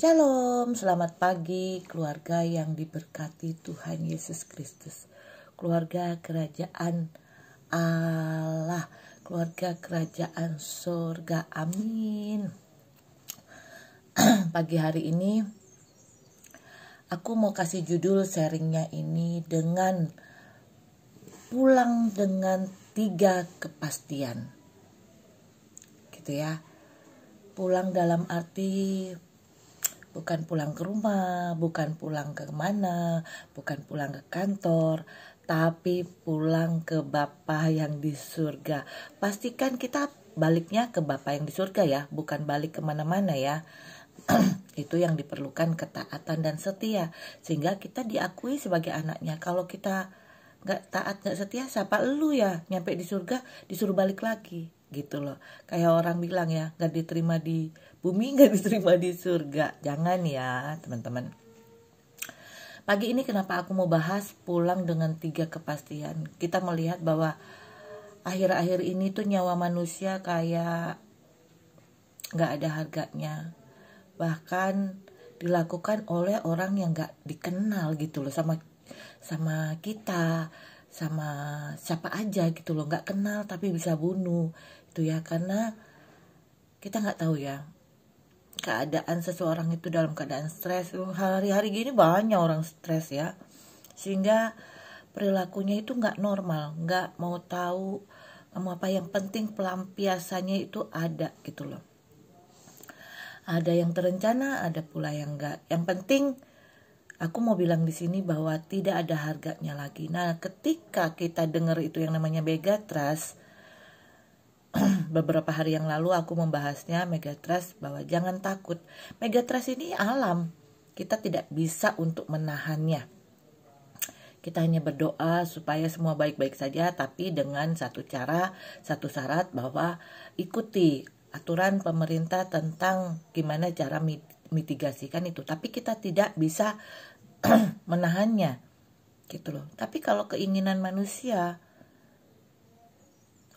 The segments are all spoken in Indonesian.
Shalom, selamat pagi keluarga yang diberkati Tuhan Yesus Kristus. Keluarga kerajaan Allah, keluarga kerajaan surga, amin. Pagi hari ini aku mau kasih judul sharingnya ini dengan pulang dengan 3 kepastian. Gitu ya. Pulang dalam arti bukan pulang ke rumah, bukan pulang ke mana, bukan pulang ke kantor, tapi pulang ke Bapa yang di surga. Pastikan kita baliknya ke Bapa yang di surga ya, bukan balik kemana-mana ya. Itu yang diperlukan ketaatan dan setia, sehingga kita diakui sebagai anaknya. Kalau kita gak taat, gak setia, siapa lu ya nyampe di surga disuruh balik lagi gitu loh. Kayak orang bilang ya, gak diterima di bumi, gak diterima di surga. Jangan ya teman-teman. Pagi ini kenapa aku mau bahas pulang dengan 3 kepastian. Kita melihat bahwa akhir-akhir ini tuh nyawa manusia kayak gak ada harganya. Bahkan dilakukan oleh orang yang gak dikenal gitu loh sama kita, sama siapa aja gitu loh, gak kenal tapi bisa bunuh. Itu ya, karena kita gak tahu ya keadaan seseorang itu dalam keadaan stres. Hari-hari gini banyak orang stres ya, sehingga perilakunya itu gak normal, gak mau tahu mau apa. Yang penting pelampiasannya itu ada gitu loh. Ada yang terencana, ada pula yang enggak. Yang penting aku mau bilang di sini bahwa tidak ada harganya lagi. Nah, ketika kita dengar itu yang namanya Megatrust, beberapa hari yang lalu aku membahasnya Megatrust, bahwa jangan takut. Megatrust ini alam, kita tidak bisa untuk menahannya. Kita hanya berdoa supaya semua baik-baik saja, tapi dengan satu syarat, bahwa ikuti aturan pemerintah tentang gimana cara mitigasikan itu. Tapi kita tidak bisa menahannya gitu loh. Tapi kalau keinginan manusia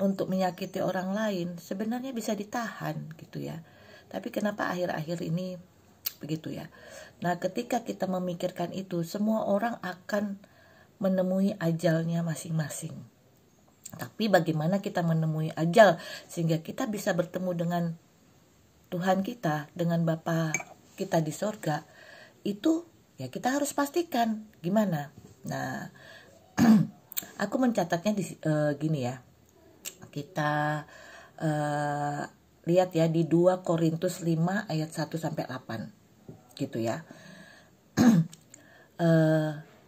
untuk menyakiti orang lain sebenarnya bisa ditahan gitu ya. Tapi kenapa akhir-akhir ini begitu ya. Nah, ketika kita memikirkan itu, semua orang akan menemui ajalnya masing-masing. Tapi bagaimana kita menemui ajal sehingga kita bisa bertemu dengan Tuhan kita, dengan Bapa kita di sorga, itu ya kita harus pastikan gimana. Nah, aku mencatatnya gini ya. Kita lihat ya di 2 Korintus 5 ayat 1-8 gitu ya.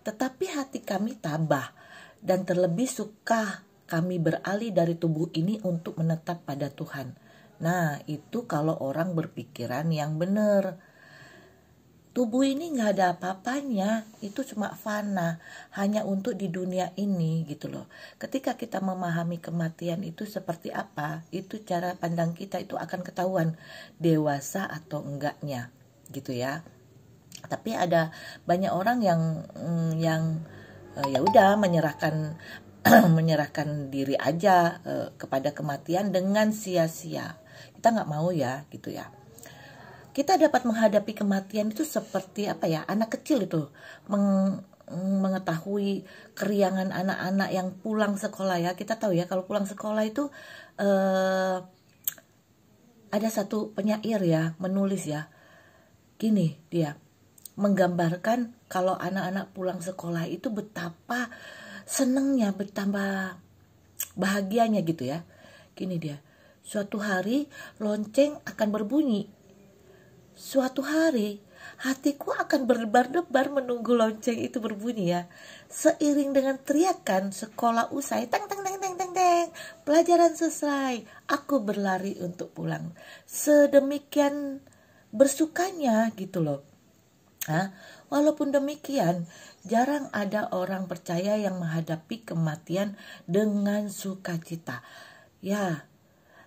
Tetapi hati kami tabah dan terlebih suka kami beralih dari tubuh ini untuk menetap pada Tuhan. Nah, itu kalau orang berpikiran yang benar. Tubuh ini gak ada apa-apanya, itu cuma fana, hanya untuk di dunia ini gitu loh. Ketika kita memahami kematian itu seperti apa, itu cara pandang kita itu akan ketahuan dewasa atau enggaknya gitu ya. Tapi ada banyak orang yang ya udah menyerahkan diri aja kepada kematian dengan sia-sia. Kita nggak mau ya gitu ya. Kita dapat menghadapi kematian itu seperti apa ya, anak kecil itu mengetahui keriangan anak-anak yang pulang sekolah ya. Kita tahu ya kalau pulang sekolah itu ada satu penyair ya menulis ya, gini dia menggambarkan kalau anak-anak pulang sekolah itu betapa senengnya, betapa bahagianya gitu ya. Gini dia, suatu hari lonceng akan berbunyi. Suatu hari hatiku akan berdebar-debar menunggu lonceng itu berbunyi ya. Seiring dengan teriakan sekolah usai, teng teng teng teng teng teng, pelajaran selesai, aku berlari untuk pulang. Sedemikian bersukanya gitu loh. Nah, walaupun demikian, jarang ada orang percaya yang menghadapi kematian dengan sukacita. Ya,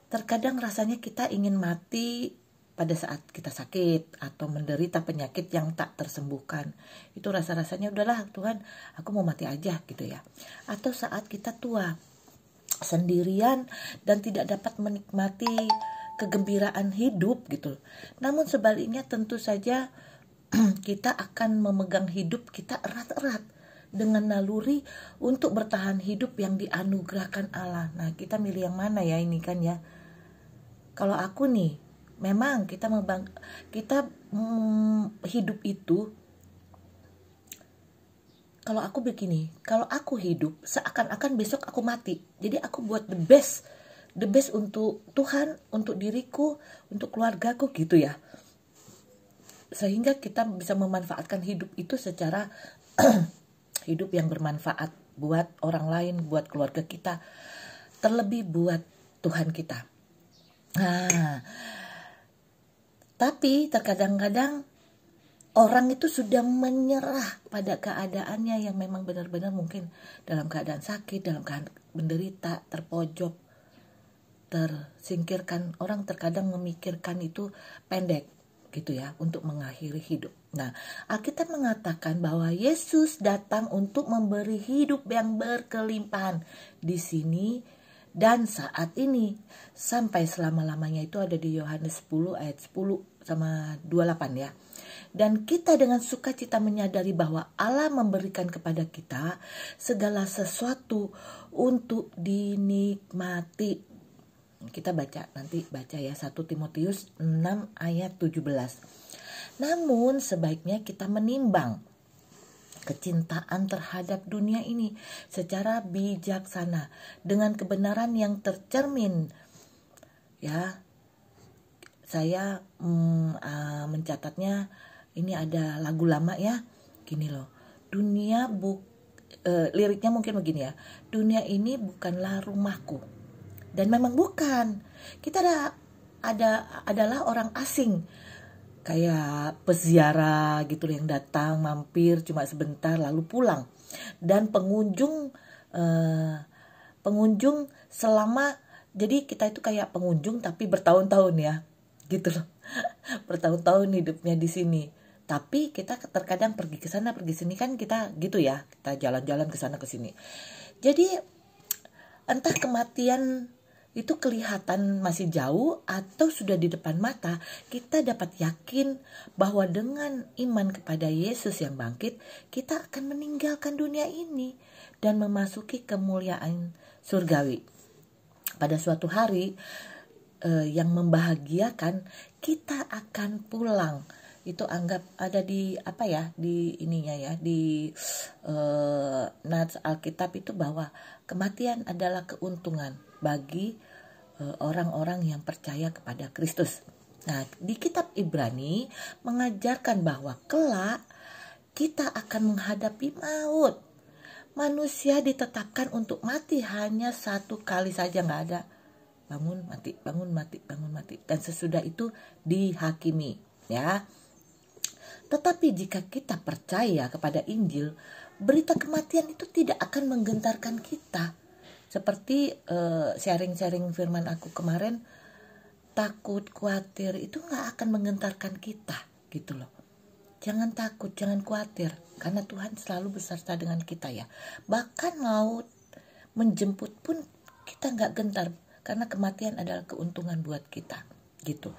terkadang rasanya kita ingin mati pada saat kita sakit atau menderita penyakit yang tak tersembuhkan. Itu rasa-rasanya udahlah Tuhan, aku mau mati aja gitu ya. Atau saat kita tua, sendirian dan tidak dapat menikmati kegembiraan hidup gitu. Namun sebaliknya tentu saja kita akan memegang hidup kita erat-erat dengan naluri untuk bertahan hidup yang dianugerahkan Allah. Nah, kita milih yang mana ya ini kan ya. Kalau aku nih, memang kita hidup itu, kalau aku begini, kalau aku hidup seakan-akan besok aku mati. Jadi aku buat the best untuk Tuhan, untuk diriku, untuk keluargaku gitu ya. Sehingga kita bisa memanfaatkan hidup itu secara hidup yang bermanfaat buat orang lain, buat keluarga kita, terlebih buat Tuhan kita. Nah, tapi terkadang-kadang orang itu sudah menyerah pada keadaannya yang memang benar-benar mungkin dalam keadaan sakit, dalam keadaan menderita, terpojok, tersingkirkan. Orang terkadang memikirkan itu pendek gitu ya, untuk mengakhiri hidup. Nah, Alkitab mengatakan bahwa Yesus datang untuk memberi hidup yang berkelimpahan di sini dan saat ini sampai selama-lamanya. Itu ada di Yohanes 10 ayat 10 sama 28 ya. Dan kita dengan sukacita menyadari bahwa Allah memberikan kepada kita segala sesuatu untuk dinikmati. Kita nanti baca ya 1 Timotius 6 ayat 17. Namun sebaiknya kita menimbang kecintaan terhadap dunia ini secara bijaksana dengan kebenaran yang tercermin. Ya, saya mencatatnya, ini ada lagu lama ya, gini loh. Liriknya mungkin begini ya. Dunia ini bukanlah rumahku. Dan memang bukan. Kita adalah orang asing. Kayak peziarah gitu yang datang mampir cuma sebentar lalu pulang. Dan pengunjung selama, jadi kita itu kayak pengunjung tapi bertahun-tahun ya. Gitu loh. Bertahun-tahun hidupnya di sini. Tapi kita terkadang pergi ke sana, pergi sini kan kita gitu ya. Kita jalan-jalan ke sana ke sini. Jadi entah kematian itu kelihatan masih jauh atau sudah di depan mata, kita dapat yakin bahwa dengan iman kepada Yesus yang bangkit, kita akan meninggalkan dunia ini dan memasuki kemuliaan surgawi. Pada suatu hari yang membahagiakan, kita akan pulang. Itu anggap ada di di ininya ya, di nats Alkitab itu bahwa kematian adalah keuntungan bagi orang-orang yang percaya kepada Kristus. Nah, di kitab Ibrani mengajarkan bahwa kelak kita akan menghadapi maut. Manusia ditetapkan untuk mati hanya satu kali saja, nggak ada bangun mati, bangun mati, bangun mati, dan sesudah itu dihakimi ya. Tetapi jika kita percaya kepada Injil, berita kematian itu tidak akan menggentarkan kita. Seperti sharing-sharing firman aku kemarin, takut, khawatir itu gak akan menggentarkan kita gitu loh. Jangan takut, jangan khawatir, karena Tuhan selalu beserta dengan kita ya. Bahkan maut menjemput pun kita gak gentar, karena kematian adalah keuntungan buat kita gitu.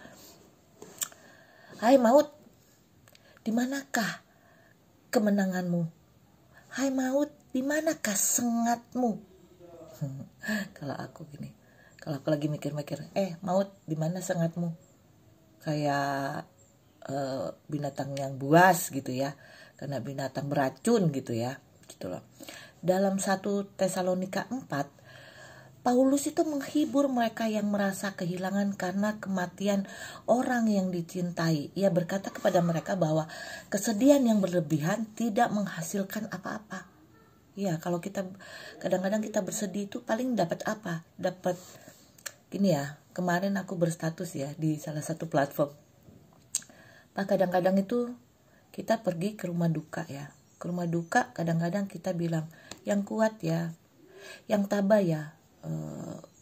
Hai maut, dimanakah kemenanganmu? Hai maut, dimanakah sengatmu? Kalau aku gini, kalau aku lagi mikir-mikir, maut di mana sengatmu? Kayak binatang yang buas gitu ya, karena binatang beracun gitu ya, gitu loh. Dalam 1 Tesalonika 4, Paulus itu menghibur mereka yang merasa kehilangan karena kematian orang yang dicintai. Ia berkata kepada mereka bahwa kesedihan yang berlebihan tidak menghasilkan apa-apa. Ya, kalau kita kadang-kadang kita bersedih itu paling dapat apa? Dapat gini ya. Kemarin aku berstatus ya di salah satu platform. Kadang-kadang itu kita pergi ke rumah duka ya. Ke rumah duka kadang-kadang kita bilang, yang kuat ya, yang tabah ya,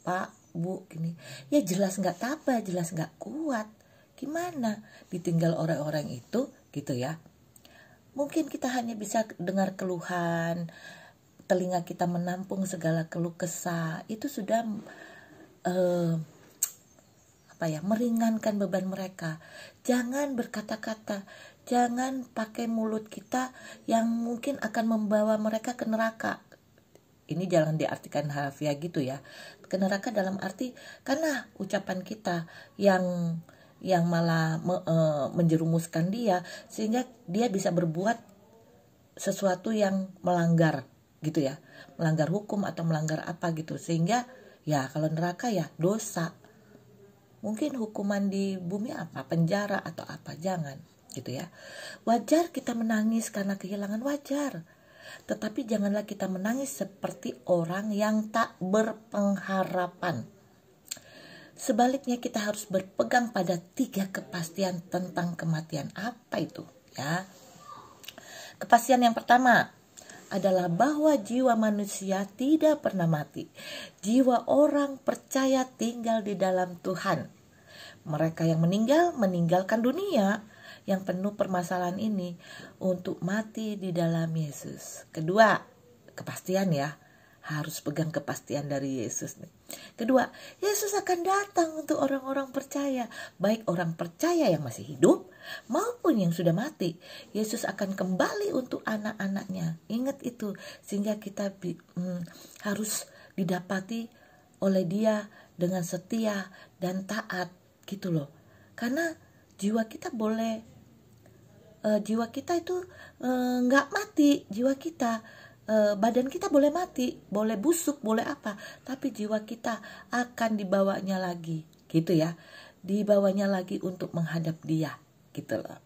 Pak, Bu, gini. Ya jelas nggak tabah, jelas nggak kuat. Gimana? Ditinggal orang-orang itu gitu ya. Mungkin kita hanya bisa dengar keluhan, telinga kita menampung segala keluh kesah, itu sudah meringankan beban mereka. Jangan berkata-kata, jangan pakai mulut kita yang mungkin akan membawa mereka ke neraka. Ini jangan diartikan harfiah gitu ya. Ke neraka dalam arti karena ucapan kita yang malah menjerumuskan dia, sehingga dia bisa berbuat sesuatu yang melanggar gitu ya, melanggar hukum atau melanggar apa gitu, sehingga ya kalau neraka ya dosa. Mungkin hukuman di bumi apa, penjara atau apa, jangan gitu ya. Wajar kita menangis karena kehilangan, wajar. Tetapi janganlah kita menangis seperti orang yang tak berpengharapan. Sebaliknya kita harus berpegang pada 3 kepastian tentang kematian. Apa itu? Ya. Kepastian yang pertama adalah bahwa jiwa manusia tidak pernah mati. Jiwa orang percaya tinggal di dalam Tuhan. Mereka yang meninggal meninggalkan dunia yang penuh permasalahan ini untuk mati di dalam Yesus. Kedua, kepastian ya. Harus pegang kepastian dari Yesus nih. Kedua, Yesus akan datang untuk orang-orang percaya, baik orang percaya yang masih hidup maupun yang sudah mati. Yesus akan kembali untuk anak-anaknya. Ingat itu, sehingga kita harus didapati oleh Dia dengan setia dan taat gitu loh. Karena jiwa kita itu nggak mati, jiwa kita. Badan kita boleh mati, boleh busuk, boleh apa, tapi jiwa kita akan dibawanya lagi, gitu ya, dibawanya lagi untuk menghadap Dia, gitu loh.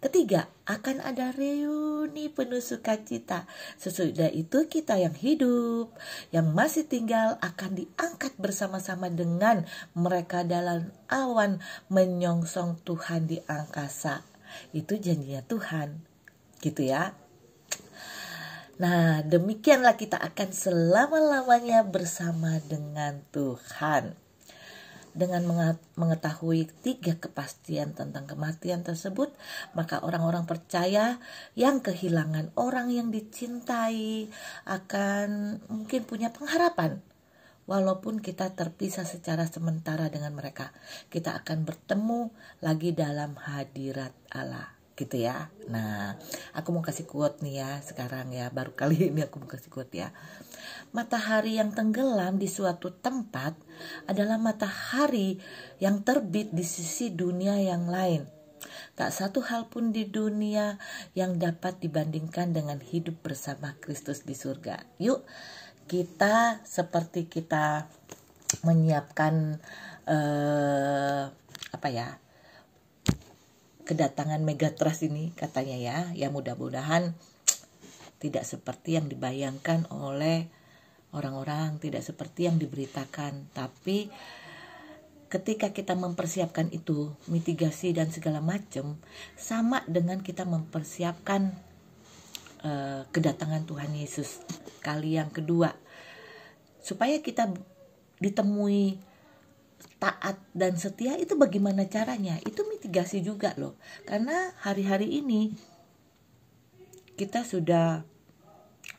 Ketiga, akan ada reuni penuh sukacita. Sesudah itu kita yang hidup, yang masih tinggal akan diangkat bersama-sama dengan mereka dalam awan menyongsong Tuhan di angkasa. Itu janjinya Tuhan, gitu ya. Nah, demikianlah kita akan selama-lamanya bersama dengan Tuhan. Dengan mengetahui 3 kepastian tentang kematian tersebut, maka orang-orang percaya yang kehilangan orang yang dicintai akan mungkin punya pengharapan. Walaupun kita terpisah secara sementara dengan mereka, kita akan bertemu lagi dalam hadirat Allah. Gitu ya. Nah, aku mau kasih quote nih ya sekarang ya, baru kali ini aku mau kasih quote ya. Matahari yang tenggelam di suatu tempat adalah matahari yang terbit di sisi dunia yang lain. Tak satu hal pun di dunia yang dapat dibandingkan dengan hidup bersama Kristus di surga. Yuk, kita seperti kita menyiapkan kedatangan Megatrust ini katanya ya mudah-mudahan tidak seperti yang dibayangkan oleh orang-orang, tidak seperti yang diberitakan. Tapi ketika kita mempersiapkan itu, mitigasi dan segala macam, sama dengan kita mempersiapkan kedatangan Tuhan Yesus kali yang kedua, supaya kita ditemui taat dan setia. Itu bagaimana caranya? Itu mitigasi juga loh. Karena hari-hari ini kita sudah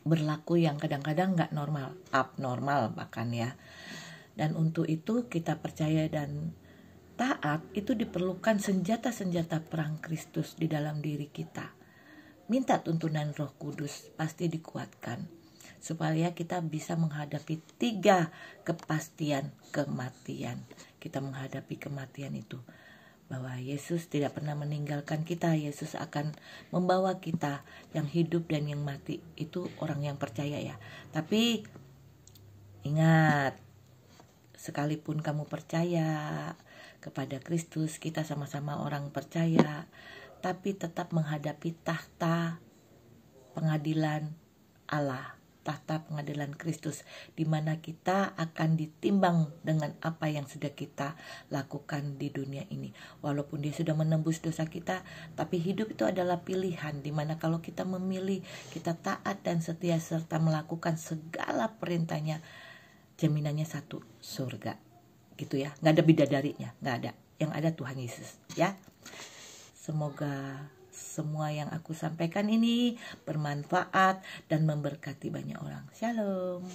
berlaku yang kadang-kadang gak normal, abnormal bahkan ya. Dan untuk itu kita percaya dan taat, itu diperlukan senjata-senjata perang Kristus di dalam diri kita. Minta tuntunan Roh Kudus, pasti dikuatkan supaya kita bisa menghadapi 3 kepastian kematian. Kita menghadapi kematian itu, bahwa Yesus tidak pernah meninggalkan kita. Yesus akan membawa kita yang hidup dan yang mati. Itu orang yang percaya ya. Tapi ingat, sekalipun kamu percaya kepada Kristus, kita sama-sama orang percaya, tapi tetap menghadapi tahta pengadilan Allah, tahta pengadilan Kristus, di mana kita akan ditimbang dengan apa yang sudah kita lakukan di dunia ini. Walaupun Dia sudah menembus dosa kita, tapi hidup itu adalah pilihan, di mana kalau kita memilih, kita taat dan setia serta melakukan segala perintahnya, jaminannya satu, surga. Gitu ya, nggak ada bidadarinya, nggak ada. Yang ada Tuhan Yesus ya. Semoga semua yang aku sampaikan ini bermanfaat dan memberkati banyak orang. Shalom.